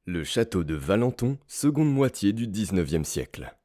Le château de Valenton, seconde moitié du XIXe siècle.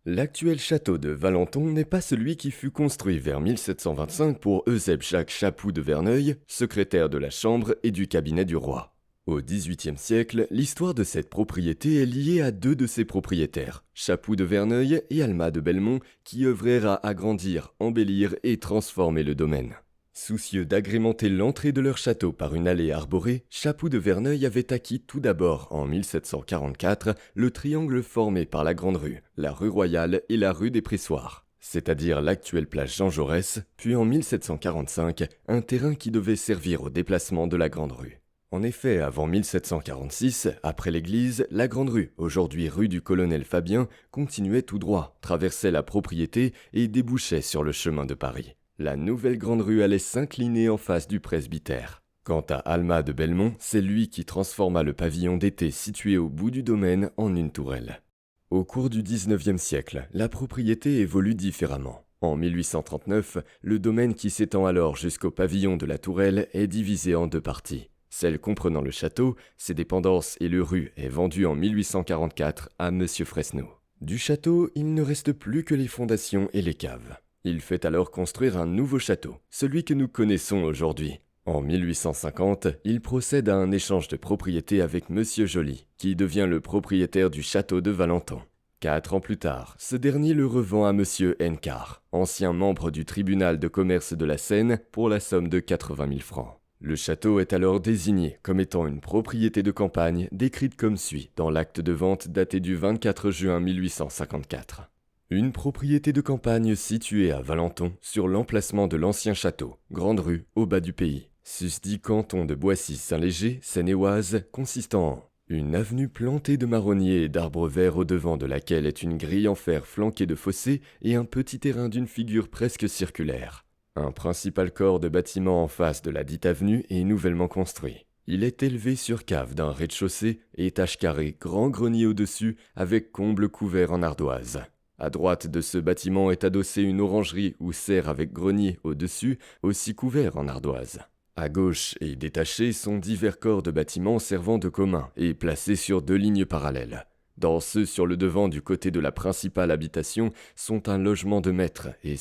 L'actuel château de Valenton n'est pas celui qui fut construit vers 1725 pour Eusèbe-Jacques Chapou de Verneuil, secrétaire de la Chambre et du cabinet du roi. Au XVIIIe siècle, l'histoire de cette propriété est liée à deux de ses propriétaires, Chapou de Verneuil et Alma de Belmont, qui œuvrèrent à agrandir, embellir et transformer le domaine. Soucieux d'agrémenter l'entrée de leur château par une allée arborée, Chapou de Verneuil avait acquis tout d'abord, en 1744, le triangle formé par la Grande Rue, la rue Royale et la rue des Pressoirs, c'est-à-dire l'actuelle place Jean Jaurès, puis en 1745, un terrain qui devait servir au déplacement de la Grande Rue. En effet, avant 1746, après l'église, la Grande Rue, aujourd'hui rue du Colonel Fabien, continuait tout droit, traversait la propriété et débouchait sur le chemin de Paris. La nouvelle Grande Rue allait s'incliner en face du presbytère. Quant à Alma de Belmont, c'est lui qui transforma le pavillon d'été situé au bout du domaine en une tourelle. Au cours du XIXe siècle, la propriété évolue différemment. En 1839, le domaine qui s'étend alors jusqu'au pavillon de la tourelle est divisé en deux parties. Celle comprenant le château, ses dépendances et le rue est vendue en 1844 à M. Fresneau. Du château, il ne reste plus que les fondations et les caves. Il fait alors construire un nouveau château, celui que nous connaissons aujourd'hui. En 1850, il procède à un échange de propriété avec Monsieur Joly, qui devient le propriétaire du château de Valenton. 4 ans plus tard, ce dernier le revend à Monsieur Hencar, ancien membre du tribunal de commerce de la Seine, pour la somme de 80 000 francs. Le château est alors désigné comme étant une propriété de campagne décrite comme suit dans l'acte de vente daté du 24 juin 1854. Une propriété de campagne située à Valenton, sur l'emplacement de l'ancien château, Grande Rue, au bas du pays. Susdit canton de Boissy-Saint-Léger, Seine-et-Oise, consistant en une avenue plantée de marronniers et d'arbres verts au devant de laquelle est une grille en fer flanquée de fossés et un petit terrain d'une figure presque circulaire. Un principal corps de bâtiment en face de la dite avenue est nouvellement construit. Il est élevé sur cave d'un rez-de-chaussée, étage carré, grand grenier au-dessus, avec comble couvert en ardoise. À droite de ce bâtiment est adossée une orangerie ou serre avec grenier au-dessus, aussi couvert en ardoise. À gauche et détachés sont divers corps de bâtiments servant de commun et placés sur deux lignes parallèles. Dans ceux sur le devant du côté de la principale habitation sont un logement de maître et